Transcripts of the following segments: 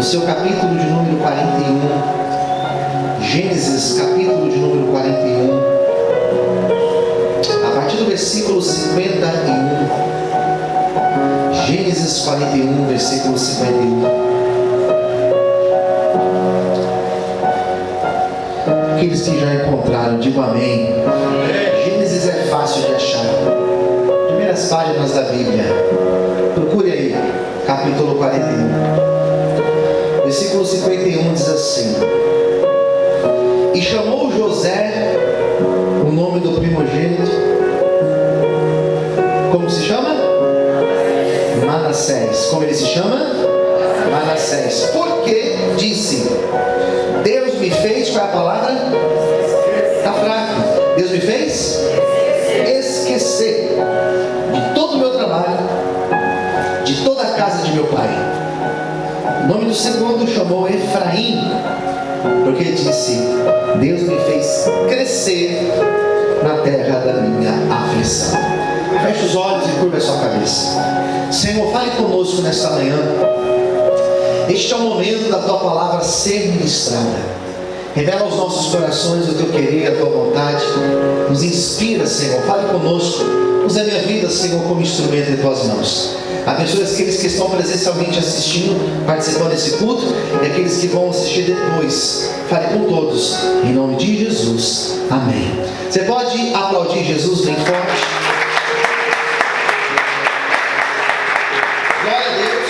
seu capítulo de número 41. Gênesis, capítulo de número 41. A partir do versículo 51. Gênesis 41, versículo 51. Aqueles que já encontraram, digam amém. Gênesis é fácil de achar. Primeiras páginas da Bíblia. Procure aí, capítulo 41. Versículo 51 diz assim: E chamou José o nome do primogênito. Como se chama? Manassés. Como ele se chama? Manassés. Porque disse: Deus me fez, qual é a palavra? Está fraco. Deus me fez esquecer de todo o meu trabalho, de toda a casa de meu pai. O nome do segundo chamou Efraim, porque disse: Deus me fez crescer na terra da minha aflição. Feche os olhos e curva a sua cabeça. Senhor, fale conosco nesta manhã. Este é o momento da tua palavra ser ministrada. Revela aos nossos corações o teu querer, a tua vontade. Nos inspira, Senhor. Fale conosco. Use a minha vida, Senhor, como instrumento em tuas mãos. Abençoe aqueles que estão presencialmente assistindo, participando desse culto, e aqueles que vão assistir depois. Fale com todos. Em nome de Jesus. Amém. Você pode aplaudir Jesus bem forte. Glória a Deus.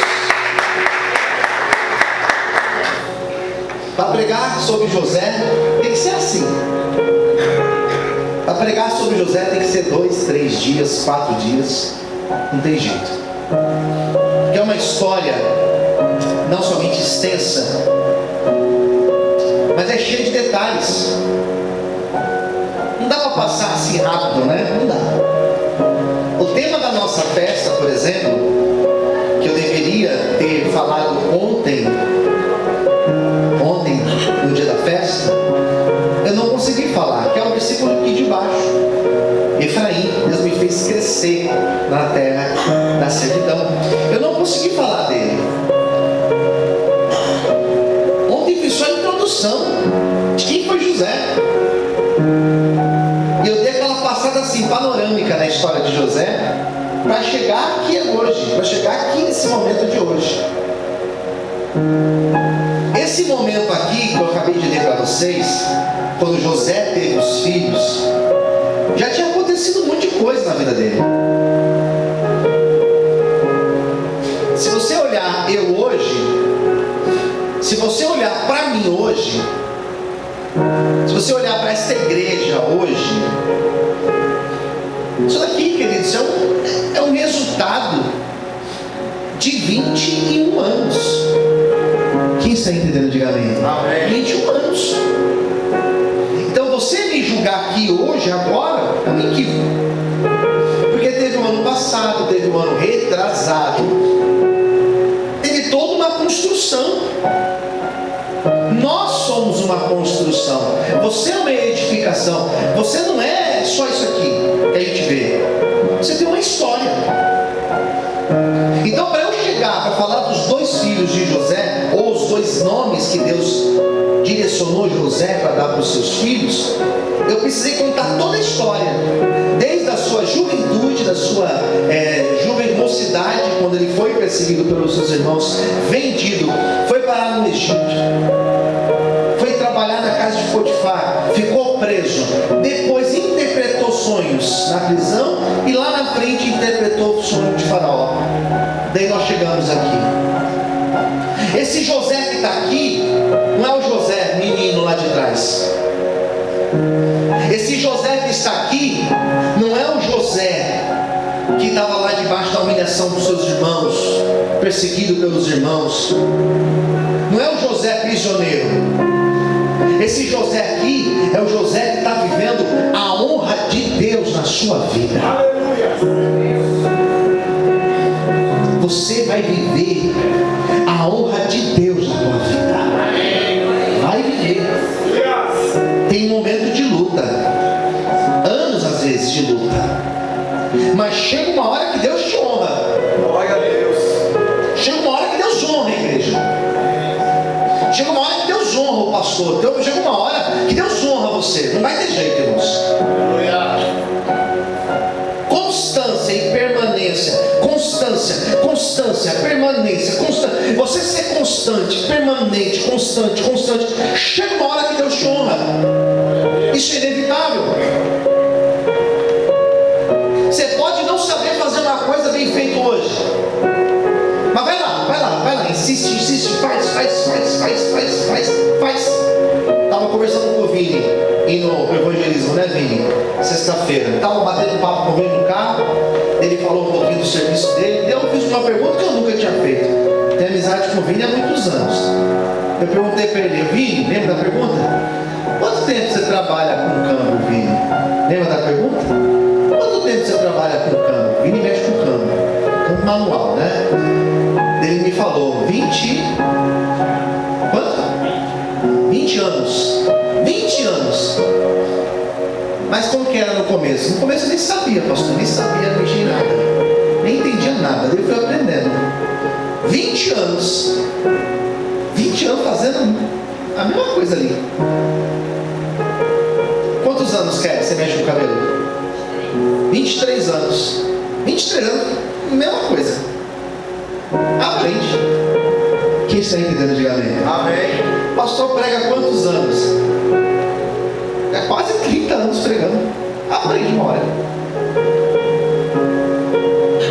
Para pregar sobre José, tem que ser assim. Para pregar sobre José tem que ser 2, 3 dias, 4 dias. Não tem jeito. Porque é uma história não somente extensa, mas é cheia de detalhes. Não dá para passar assim rápido, né? Não dá. O tema da nossa festa, por exemplo, que eu deveria ter falado ontem, no dia da festa, eu não consegui falar, que é o versículo aqui de baixo. Efraim, Deus me fez crescer na terra da servidão. Eu não consegui falar dele. Ontem fiz só a introdução de quem foi José. E eu dei aquela passada assim, panorâmica na história de José, para chegar aqui hoje, para chegar aqui nesse momento de hoje. Esse momento aqui que eu acabei de ler para vocês, quando José teve os filhos, já tinha acontecido um monte de coisa na vida dele. Se você olhar eu hoje, se você olhar para mim hoje, se você olhar para esta igreja hoje, isso daqui, queridos, é um resultado de 21 anos. Quem está entendendo? Diga amém. 21 anos. Então você me julgar aqui hoje, agora, é um equívoco. Porque teve um ano passado, teve um ano retrasado, teve toda uma construção. Nós somos uma construção. Você é uma edificação. Você não é só isso aqui que a gente vê. Você tem uma história. Então, para eu chegar para falar dos 2 filhos de José, ou os 2 nomes que Deus direcionou José para dar para os seus filhos, eu precisei contar toda a história, desde a sua juventude, da sua mocidade, quando ele foi perseguido pelos seus irmãos, vendido, foi parar no Egito, foi trabalhar na casa de Potifar, ficou preso, depois interpretou sonhos na prisão, e lá na frente interpretou o sonho de Faraó. Daí nós chegamos aqui. Esse José que está aqui não é o José menino lá de trás. Esse José que está aqui não é o José que estava lá debaixo da humilhação dos seus irmãos, perseguido pelos irmãos. Não é o José prisioneiro. Esse José aqui é o José que está vivendo a honra de Deus na sua vida. Você vai viver a honra de Deus na tua vida. Vai viver. Tem um momento de luta, anos às vezes de luta, mas chega uma hora que Deus te honra. Glória a Deus. Chega uma hora que Deus honra a igreja. pastor. Então chega uma hora que Deus honra você. Não vai ter jeito, irmãos. Constância e permanência. Constância, permanência, constância. Você ser constante, permanente, constante. Chega uma hora que Deus te honra. Isso é inevitável. Você pode não saber fazer uma coisa bem feita hoje, mas vai lá, insiste, faz. Estava conversando com o Vini, indo no evangelismo, né, Vini? Sexta-feira, estava batendo papo com o Vini no carro, ele falou um pouquinho do serviço dele, eu fiz uma pergunta que eu nunca tinha feito. Tenho amizade com o Vini há muitos anos. Eu perguntei para ele: Vini, lembra da pergunta? Quanto tempo você trabalha com câmbio, Vini? Lembra da pergunta? Quanto tempo você trabalha com câmbio? Vini mexe com câmbio manual, né? Ele me falou: 20 anos. 20 anos. Mas como que era no começo? No começo eu nem sabia, pastor, nem sabia mexer em nada, nem entendia nada, daí eu fui aprendendo. 20 anos fazendo a mesma coisa ali. Quantos anos quer que você mexe com o cabelo? 23 anos. 23 anos, mesma coisa. Aprende. Quem está entendendo, diga amém. Amém. O pastor prega quantos anos? É quase 30 anos pregando. Aprende uma hora.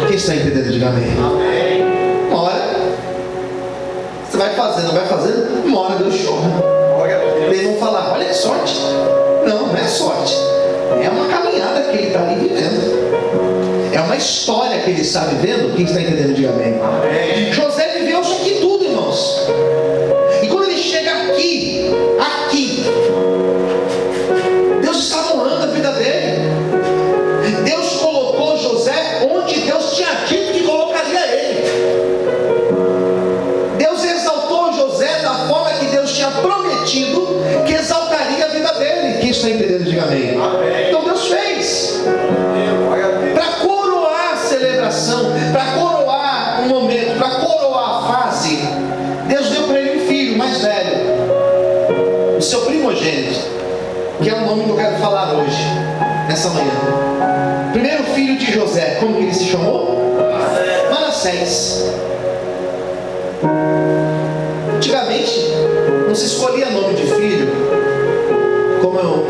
Quem está entendendo, diga amém. Amém. Uma hora você vai fazendo, uma hora Deus chora. Eles vão falar: olha que sorte. Não é sorte. É uma caminhada que ele está ali vivendo. É uma história que ele está vivendo. Quem está entendendo, diga amém. Amém. José viveu isso aqui tudo, irmãos. E quando ele chega aqui, Deus estava honrando a vida dele. Deus colocou José onde Deus tinha dito que colocaria ele. Deus exaltou José da forma que Deus tinha prometido que exaltaria a vida dele. Quem está entendendo, diga amém. Amém. Então Deus fez para coroar a celebração, para coroar o momento, para coroar a fase. Deus deu para ele um filho mais velho, o seu primogênito, que é o nome que eu quero falar hoje, nessa manhã. Primeiro filho de José, como que ele se chamou? Manassés. Antigamente não se escolhia nome de filho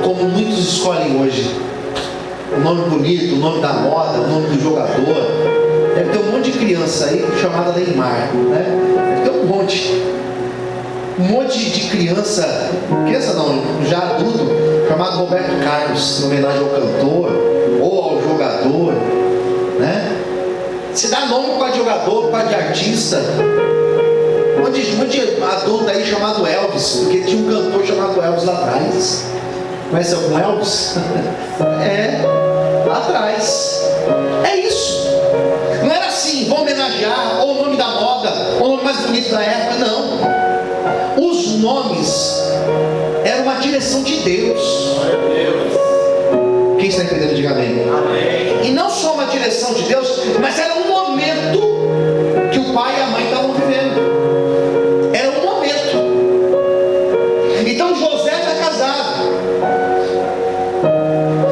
como muitos escolhem hoje. O nome bonito, o nome da moda, o nome do jogador. Deve ter um monte de criança aí chamada Neymar, né? Deve ter um monte de criança não, já adulto, chamado Roberto Carlos, em homenagem ao cantor ou ao jogador, né? Se dá nome por causa de jogador, por causa de artista. Um monte de adulto aí chamado Elvis, porque tinha um cantor chamado Elvis lá atrás. Conhece algum Elvis? Lá atrás. É isso. Não era assim, vou homenagear, ou o nome da moda, ou o nome mais bonito da época, não. Os nomes eram uma direção de Deus. Quem está entendendo, diga amém. E não só uma direção de Deus, mas era um momento que o pai e a mãe estavam vivendo. Era um momento. Então José está casado.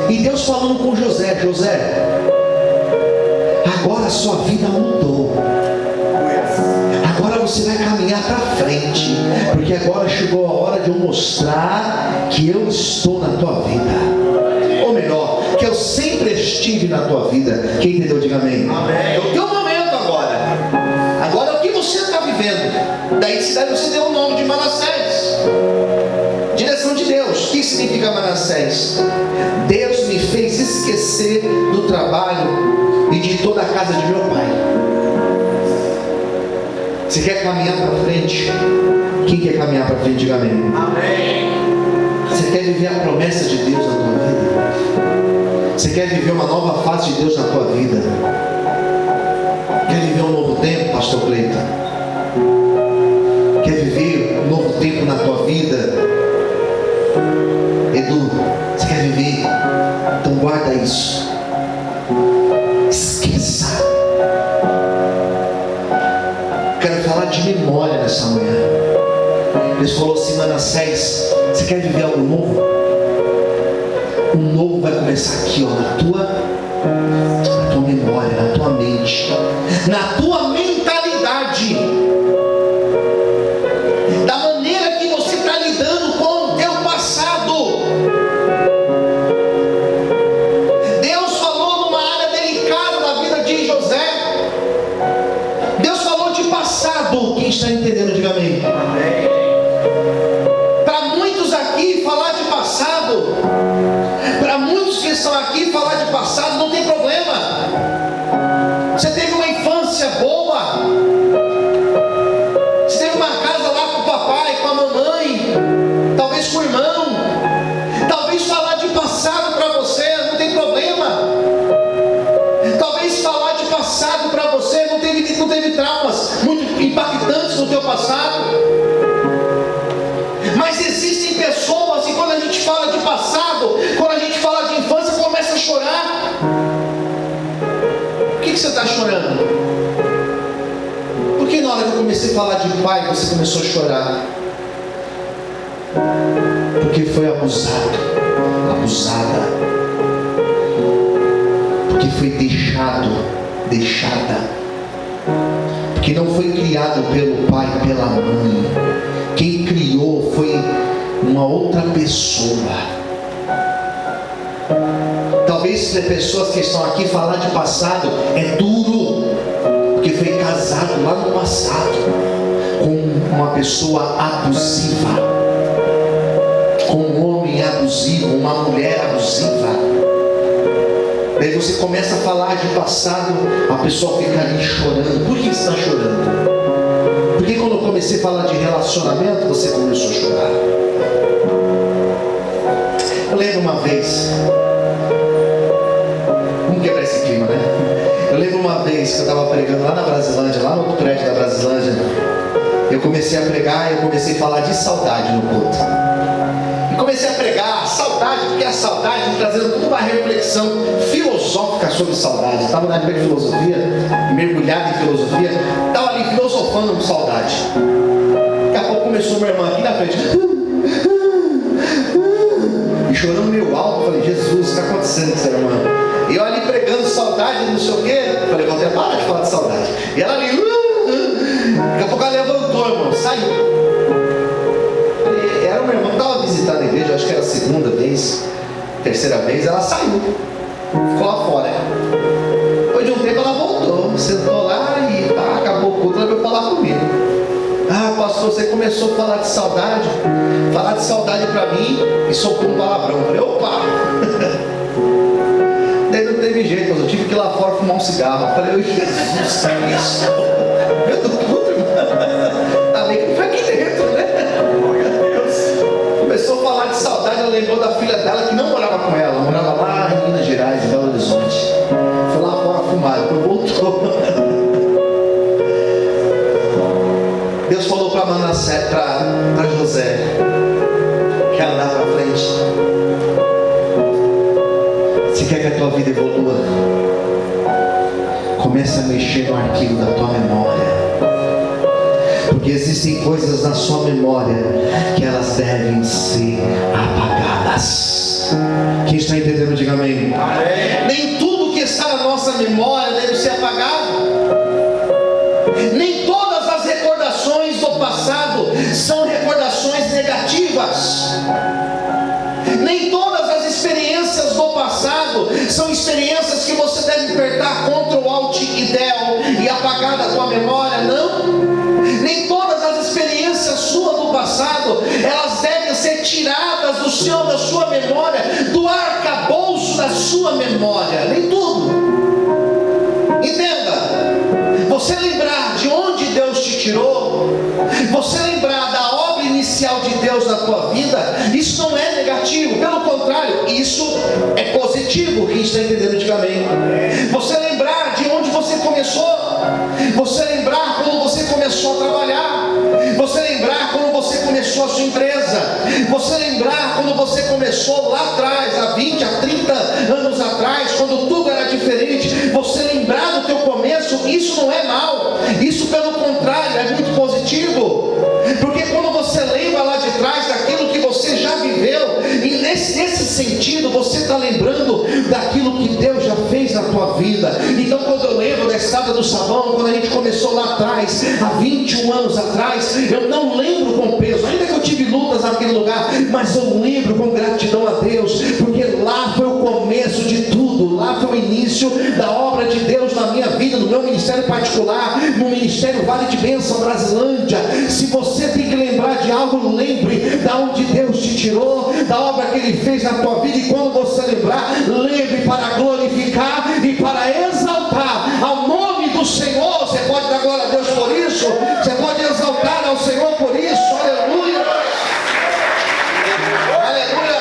E Deus falando com José: José, agora a sua vida mudou. Agora você vai caminhar para frente, porque agora chegou a hora de eu mostrar que eu estou na tua vida. Ou melhor, que eu sempre estive na tua vida. Quem entendeu, diga amém. Amém. É o teu momento agora. Agora é o que você está vivendo. Daí você deu o nome de Manassés. Direção de Deus. O que significa Manassés? Deus me fez esquecer do trabalho e de toda a casa de meu pai. Você quer caminhar para frente? Quem quer caminhar para frente, diga amém. Amém. Você quer viver a promessa de Deus na tua vida? Você quer viver uma nova fase de Deus na tua vida? Quer viver um novo tempo, pastor Cleiton? Quer viver um novo tempo na tua vida? Edu, você quer viver? Então guarda isso. Esqueça. Quero falar de memória nessa manhã. Deus falou assim: Manassés, você quer viver algo novo? O novo vai começar aqui, ó, na tua memória, na tua mente, na tua mentalidade, da maneira que você está lidando com o teu passado. Deus falou numa área delicada da vida de José. Deus falou de passado. Quem está entendendo, diga amém. Para muitos aqui, falar de passado, para muitos que estão aqui, falar de passado não tem problema. Você teve uma infância boa, você teve uma casa lá com o papai, com a mamãe, talvez com o irmão. Talvez falar de passado para você não tem problema. Talvez falar de passado para você não teve traumas muito impactantes no teu passado. Mas existem pessoas, e quando a gente fala de passado, quando a gente fala de infância, começa a chorar. Por que você está chorando? Por que na hora que eu comecei a falar de pai, você começou a chorar? Porque foi abusado, abusada, porque foi deixada, porque não foi criado pelo pai e pela mãe. Quem criou foi uma outra pessoa. Talvez para pessoas que estão aqui, falar de passado é duro, porque foi casado lá no passado com uma pessoa abusiva, com um homem abusivo, uma mulher abusiva. Daí você começa a falar de passado, a pessoa fica ali chorando. Por que você está chorando? Porque quando eu comecei a falar de relacionamento, você começou a chorar. Eu lembro uma vez, vamos quebrar esse clima, né? Eu lembro uma vez que eu estava pregando lá na Brasilândia, lá no outro prédio da Brasilândia. Eu comecei a pregar e eu comecei a falar de saudade no culto. E comecei a pregar saudade, porque a saudade trazendo toda uma reflexão filosófica sobre saudade. Eu estava na época de filosofia, mergulhado em filosofia, estava ali filosofando com saudade. Daqui a pouco começou minha irmã aqui na frente, e chorando meio alto. Eu falei: Jesus, o que está acontecendo com essa irmã? E eu ali pregando saudade, não sei o quê. Eu falei: vou até parar de falar de saudade. E ela ali, daqui a pouco ela levantou, irmão, saiu. Era uma irmã que estava visitando a igreja, acho que era a segunda vez, terceira vez. Ela saiu, ficou lá fora. Depois de um tempo ela voltou, sentou lá e acabou o culto. Ela veio falar comigo: ah, pastor, você começou a falar de saudade. Falar de saudade para mim e soltou um palavrão. Eu falei: opa! Daí não teve jeito, mas eu tive que ir lá fora fumar um cigarro. Eu falei: Jesus Cristo, meu culto, irmão. Tá bem que não foi aqui dentro, né? Começou a falar de saudade. Ela lembrou da filha dela que não morava com ela, morava lá em Minas Gerais, em Belo Horizonte. Foi lá fora fumar, depois voltou. Deus falou para Manassés, para José, quer andar para frente? Se quer que a tua vida evolua, comece a mexer no arquivo da tua memória. Porque existem coisas na sua memória que elas devem ser apagadas. Quem está entendendo, diga amém. Nem tudo que está na nossa memória deve ser apagado. Nem todas as recordações do passado são recordações negativas. Nem todas as experiências do passado são experiências que você deve apertar Ctrl Alt e Del e apagar da tua memória. Não. Nem todas as experiências suas do passado, elas devem ser tiradas da sua memória, do arcabouço da sua memória. Nem tudo. Entenda. Você lembrar de onde Deus te tirou, você lembrar da obra inicial de Deus na tua vida, isso não é negativo. Pelo contrário, isso é positivo. Quem está entendendo, diga amém. Você lembrar de onde você começou, você lembrar quando você começou a trabalhar, você lembrar quando você começou a sua empresa, você lembrar quando você começou lá atrás, há 20, há 30 anos atrás, quando tudo era diferente, você lembrar do teu começo, isso não é mal, isso pelo contrário é muito positivo, porque quando você lembra sentido, você está lembrando daquilo que Deus já fez na tua vida. Então quando eu lembro da Estrada do Sabão, quando a gente começou lá atrás, há 21 anos atrás, eu não lembro com peso, ainda que eu tive lutas naquele lugar, mas eu lembro com gratidão a Deus, porque lá foi o começo de tudo, lá foi o início da obra de Deus na minha vida, no meu ministério particular, no ministério Vale de Bênção Brasilândia. Se você tem que lembrar de algo, lembre da onde Deus te tirou, da obra que Ele fez na tua vida, e quando você lembrar, lembre para glorificar e para exaltar ao nome do Senhor. Você pode dar glória a Deus por isso, você pode exaltar ao Senhor por isso, aleluia, aleluia.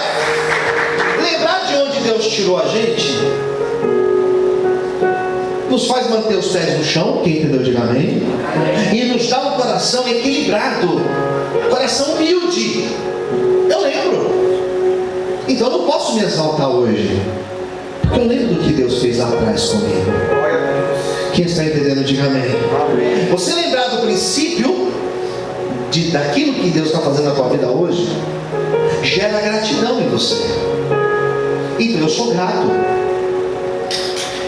Lembrar de onde Deus tirou a gente nos faz manter os pés no chão, quem entendeu diga amém, e nos dá um coração equilibrado, coração humilde. Eu lembro, então eu não posso me exaltar hoje, porque eu lembro do que Deus fez lá atrás comigo. Quem está entendendo diga amém. Você lembrar do princípio daquilo que Deus está fazendo na tua vida hoje, gera gratidão em você. Então eu sou grato.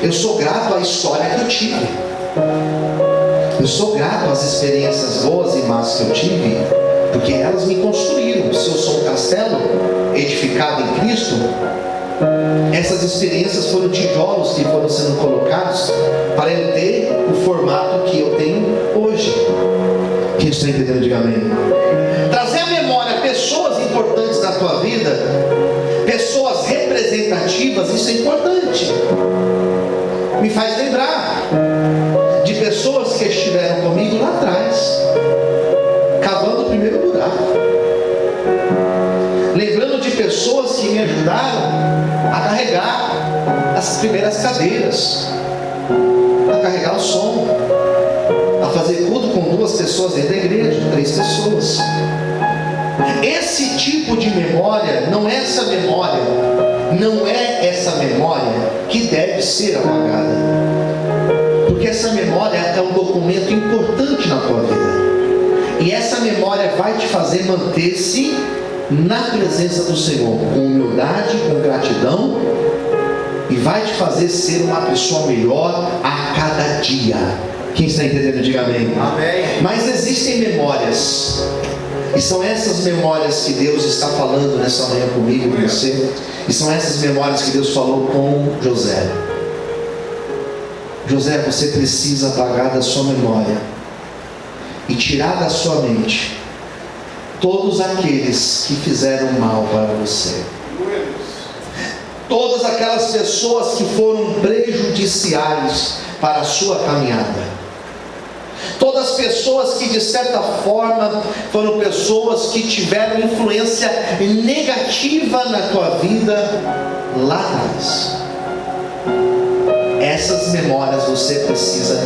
Eu sou grato à história que eu tive. Eu sou grato às experiências boas e más que eu tive, porque elas me construíram. Se eu sou um castelo edificado em Cristo, essas experiências foram tijolos que foram sendo colocados para eu ter o formato que eu tenho hoje. Quem está entendendo, diga amém. Trazer à memória pessoas importantes na tua vida, pessoas representativas, isso é importante. Me faz lembrar de pessoas que estiveram comigo lá atrás, cavando o primeiro buraco. Lembrando de pessoas que me ajudaram a carregar as primeiras cadeiras, a carregar o som, a fazer culto com 2 pessoas dentro da igreja, 3 pessoas. Esse tipo de memória, não é essa memória que deve ser apagada, porque essa memória é um documento importante na tua vida, e essa memória vai te fazer manter-se na presença do Senhor, com humildade, com gratidão, e vai te fazer ser uma pessoa melhor a cada dia. Quem está entendendo, diga amém. Amém. Mas existem memórias, e são essas memórias que Deus está falando nessa manhã comigo e com você, e são essas memórias que Deus falou com José. José, você precisa apagar da sua memória e tirar da sua mente todos aqueles que fizeram mal para você, todas aquelas pessoas que foram prejudiciais para a sua caminhada, todas as pessoas que de certa forma foram pessoas que tiveram influência negativa na tua vida lá atrás. Essas memórias você precisa